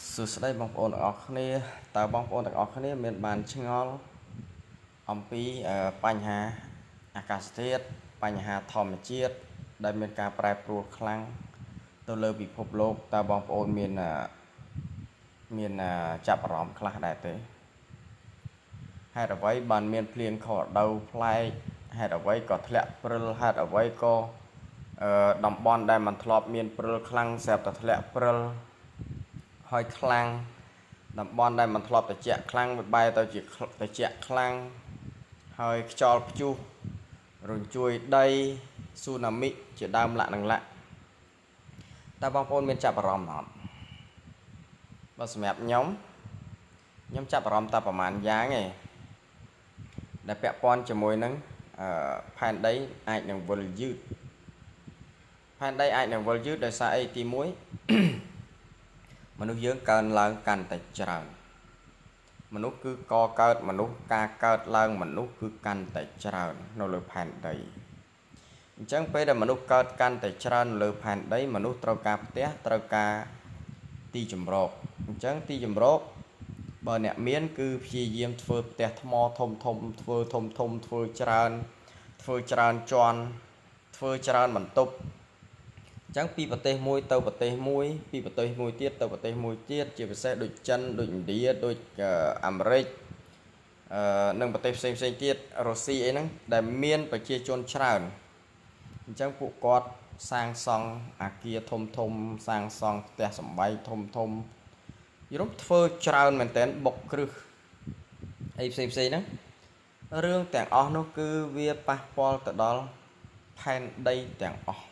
សួស្តីបងប្អូនទាំងអស់គ្នាតើបងប្អូនទាំងអស់គ្នាមានបានឆ្ងល់អំពីបញ្ហាអាកាសធាតុបញ្ហាធម្មជាតិដែលមានការប្រែប្រួលខ្លាំងទៅលើពិភពលោកតើបងប្អូនមានចាប់អារម្មណ៍ខ្លះដែរទេហេតុអ្វីបានមានភ្លៀងខុសរដូវប្លែកហេតុអ្វីក៏ធ្លាក់ព្រិលហេតុអ្វីក៏តំបន់ដែលមិនធ្លាប់មានព្រិលខ្លាំងស្រាប់តែធ្លាក់ព្រិលហើយខ្លាំងតំបន់ដែលមិនធ្លាប់ត្រជាក់ខ្លាំងវាបែរទៅជាត្រជាក់ខ្លាំងហើយខ្យល់ព្យុះរញ្ជួយដីស៊ូណាមិជាដើមលក្ខណៈតើបងប្អូនមានចាប់អារម្មណ៍អត់បើសម្រាប់ខ្ញុំចាប់អារម្មណ៍តែប្រហែលយ៉ាងឯងដែលពាក់ព័ន្ធជាមួយនឹងផែនដីអាចនឹងវិលយឺតផែនដីអាចនឹងវិលយឺតដោយសារអីទី1មនុស្សយើងកើនឡើងកាន់តែច្រើនមនុស្សគឺកកើតមនុស្សការកើតឡើងមនុស្សគឺកាន់តែច្រើននៅលើផែនដីអញ្ចឹងពេលដែលមនុស្សកើតកាន់តែច្រើននៅលើផែនដីមនុស្សត្រូវការផ្ទះត្រូវការទីជម្រកអញ្ចឹងទីជម្រកបើអ្នកមានគឺព្យាយាមធ្វើផ្ទះថ្មធំធ្វើធ្វើច្រើនជាន់ធ្វើច្រើនបន្ទប់អញ្ចឹងពីប្រទេសមួយទៅប្រទេសមួយពីប្រទេសមួយទៀតទៅប្រទេសមួយទៀតជាពិសេសដូចចិនដូចឥណ្ឌាដូចអាមេរិកនិងប្រទេសផ្សេងទៀតរុស្ស៊ីអីហ្នឹងដែលមានប្រជាជនច្រើនអញ្ចឹងពួកគាត់សាងសង់អាគារធំសាងសង់ផ្ទះសម្បែងធំយល់ធ្វើច្រើនមែនតើបុកគ្រឹះអីផ្សេងហ្នឹងរឿងទាំងអស់នោះគឺវាប៉ះពាល់ទៅដល់ផែនដីទាំងអស់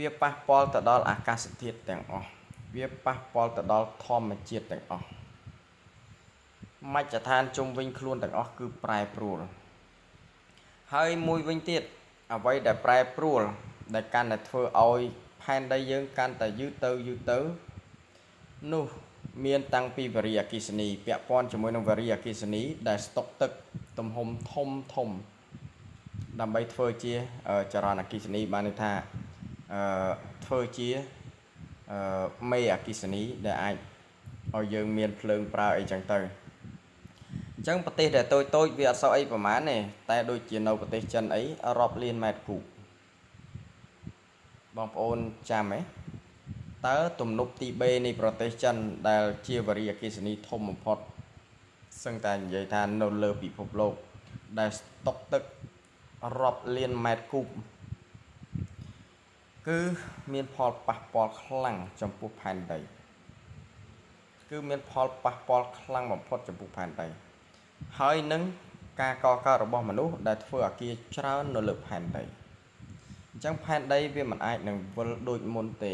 វាប៉ះពាល់ទៅដល់អាកាសធាតុទាំងអស់វាប៉ះពាល់ទៅដល់ធម្មជាតិទាំងអស់មជ្ឈដ្ឋានជុំវិញខ្លួនទាំងអស់គឺប្រែប្រួលហើយមួយវិញទៀតអ្វីដែលប្រែប្រួលដែលកាន់តែធ្វើឲ្យផែនដីយើងកាន់តែយឺតទៅនោះមានតាំងពីវារីអគ្គិសនីពាក់ព័ន្ធជាមួយនឹងវារីអគ្គិសនីដែលស្តុកទឹកទំហំធំដើម្បីធ្វើជាចរន្តអគ្គិសនីបានន័យថាធ្វើជាមេអគ្គិសនីដែលអាចឲ្យយើងមានភ្លើងប្រើអីចឹងទៅអញ្ចឹងប្រទេសដែលតូចវាអត់សូវអីប្រហែលទេតែដូចជានៅប្រទេសចិនអីរាប់លានម៉ែត្រគូបបងប្អូនចាំទេតើទំនប់ទី3នៃប្រទេសចិនដែលជាវារីអគ្គិសនីធំបំផុតសឹងតែនិយាយថានៅលើពិភពលោកដែលស្តុកទឹករាប់លានម៉ែត្រគូបគឺមានផលប៉ះពាល់ខ្លាំងចំពោះផែនដីគឺមានផលប៉ះពាល់ខ្លាំងបំផុតចំពោះផែនដីហើយនឹងការកកើតរបស់មនុស្សដែលធ្វើអាគារច្រើននៅលើផែនដីអញ្ចឹងផែនដីវាមិនអាចនឹងវិលដូចមុនទេ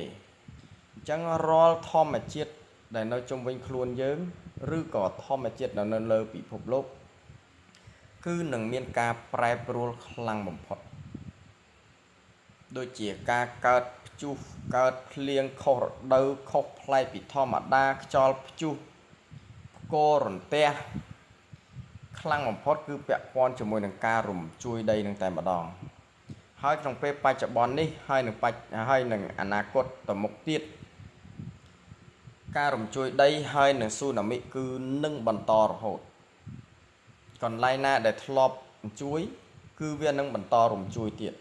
អញ្ចឹងរាល់ធម្មជាតិដែលនៅជុំវិញខ្លួនយើងឬក៏ធម្មជាតិដែលនៅលើពិភពលោកគឺនឹងមានការប្រែប្រួលខ្លាំងបំផុតដូចជាការកើតព្យុះកើតភ្លៀងខុសរដូវខុសប្លែកពីធម្មតាខ្យល់ព្យុះផ្គររន្ទះខ្លាំងបំផុតគឺពាក់ព័ន្ធជាមួយនឹងការរំជួយដីនឹងតែម្ដងហើយក្នុងពេលបច្ចុប្បន្ននេះហើយនឹងអនាគតទៅមុខទៀតការរំជួយដីហើយនឹងស៊ូណាមិគឺនឹងបន្តរហូតកន្លែងណាដែលធ្លាប់រំជួយគឺវានឹងបន្តរំជួយទៀត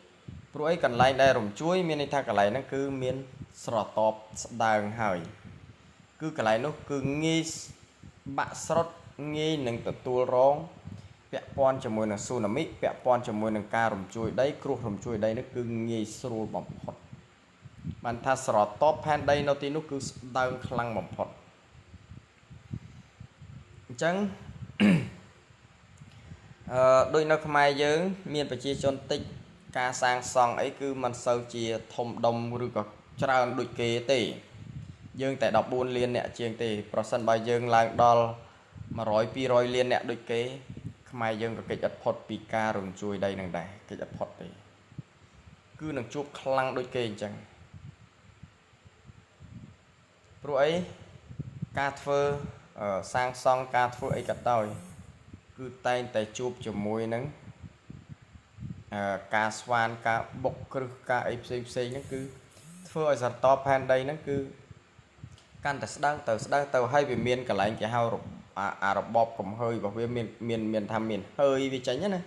ព្រោះអីកន្លែងដែលរំជួយមានន័យថាកន្លែងហ្នឹងគឺមានស្រទាប់ស្ដើងហើយគឺកន្លែងនោះគឺងាយបាក់ស្រុតងាយនឹងទទួលរងពាក់ព័ន្ធជាមួយនឹងស៊ូណាមិពាក់ព័ន្ធជាមួយនឹងការរំជួយដីគ្រោះរំជួយដីនេះគឺងាយស្រួលបំផុតបានថាស្រទាប់ផែនដីនៅទីនោះគឺស្ដើងខ្លាំងបំផុតអញ្ចឹងដូចនៅខ្មែរយើងមានប្រជាជនតិចការសាងសង់អីគឺមិនសូវជាធំដុំឬក៏ច្រើនដូចគេទេយើងតែ14លានអ្នកជាងទេប្រសិនបើយើងឡើងដល់100 200លានអ្នកដូចគេខ្មែរយើងក៏កិច្ចអត់ផុតពីការរំជួយដីនឹងដែរកិច្ចអត់ផុតទេគឺនឹងជួបខ្លាំងដូចគេអញ្ចឹងព្រោះអីការធ្វើសាងសង់ការធ្វើអីក៏ដោយគឺតែងតែជួបជាមួយនឹងការស្វានការបុកគ្រឹះការអីផ្សេងហ្នឹងគឺធ្វើឲ្យស្រទាប់ផែនដីហ្នឹងគឺ កាន់តែស្ដើងទៅហើយវាមានកន្លែងគេហៅរបបកំហើយរបស់វាមានថាមានហើយវាចេញណា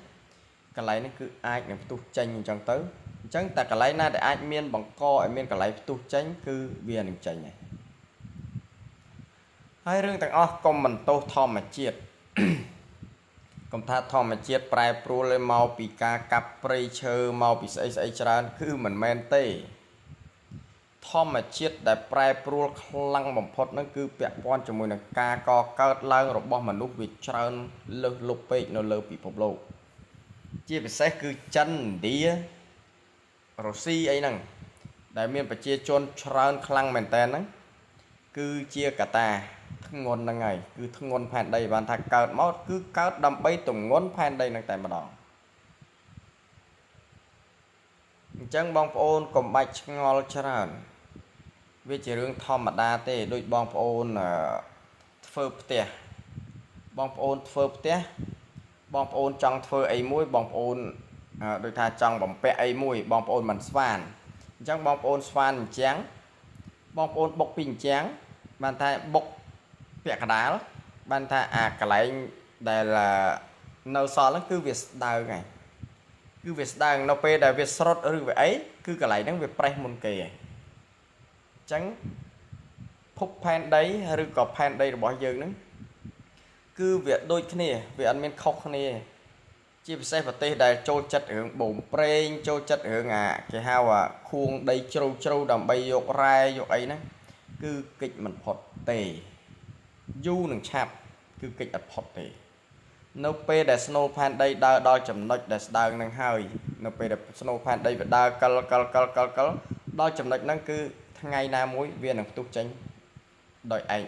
កន្លែងនេះគឺអាចនឹងផ្ទុះចេញអញ្ចឹងទៅអញ្ចឹងតែកន្លែងណាដែលអាចមានបង្កឲ្យមានកន្លែងផ្ទុះចេញគឺវានឹងចេញហើយរឿងទាំងអស់កុំមិនទោសធម្មជាតិកុំថាធម្មជាតិប្រែប្រួលឲ្យមកពីការកាប់ព្រៃឈើមកពីស្អីច្រើនគឺមិនមែនទេធម្មជាតិដែលប្រែប្រួលខ្លាំងបំផុតហ្នឹងគឺពាក់ព័ន្ធជាមួយនឹងការកកើតឡើងរបស់មនុស្សវាច្រើនលើសលប់ពេកនៅលើពិភពលោកជាពិសេសគឺចិនឥណ្ឌារុស្ស៊ីអីហ្នឹងដែលមានប្រជាជនច្រើនខ្លាំងមែនតើហ្នឹងគឺជាកត្តាធ្ងន់ហ្នឹងហើយគឺធ្ងន់ផែនដីបានថាកើតមកគឺកើតដើម្បីទម្ងន់ផែនដីហ្នឹងតែម្ដងអញ្ចឹងបងប្អូនកុំបាច់ឆ្ងល់ច្រើនវាជារឿងធម្មតាទេដូចបងប្អូនធ្វើផ្ទះបងប្អូនធ្វើផ្ទះបងប្អូនចង់ធ្វើអីមួយបងប្អូនដូចថាចង់បំពាក់អីមួយបងប្អូនមិនស្វានអញ្ចឹងបងប្អូនស្វានអញ្ចឹងបងប្អូនបុកពីអញ្ចឹងបានថាបុកពាក់កដាលបានថាអាកន្លែងដែលនៅសល់ហ្នឹងគឺវាស្ដើងហើយគឺវាស្ដើងនៅពេលដែលវាស្រុតឬវាអីគឺកន្លែងហ្នឹងវាប្រេះមុនគេហើយអញ្ចឹងភពផែនដីឬក៏ផែនដីរបស់យើងហ្នឹងគឺវាដូចគ្នាវាអត់មានខុសគ្នាជាពិសេសប្រទេសដែលចូលចិត្តរឿងបូមប្រេងចូលចិត្តរឿងគេហៅខួងដីជ្រៅដើម្បីយករ៉ែយកអីហ្នឹងគឺកិច្ចមិនផុតទេយូរនឹងឆាប់គឺកិច្ចអត់ផុតទេនៅពេលដែលស្នូលផែនដីដើរដល់ចំណុចដែលស្ដើងនឹងហើយនៅពេលដែលស្នូលផែនដីវាដើរកលដល់ចំណុចហ្នឹងគឺថ្ងៃណាមួយវានឹងផ្ទុះចេញដោយឯង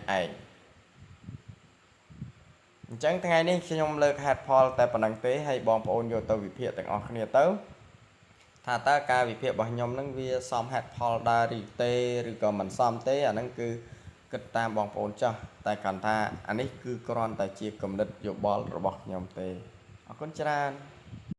អញ្ចឹងថ្ងៃនេះខ្ញុំលើកហេតុផលតែប៉ុណ្្នឹងទេហើយបងប្អូនយកទៅវិភាគទាំងអស់គ្នាទៅថាតើការវិភាគរបស់ខ្ញុំហ្នឹងវាសមហេតុផលដែរឬទេឬក៏មិនសមទេអាហ្នឹងគឺគិតតាមបងប្អូនចោះតែគាត់ថាអានេះគឺគ្រាន់តែជាគំនិតយោបល់របស់ខ្ញុំទេអរគុណច្រើន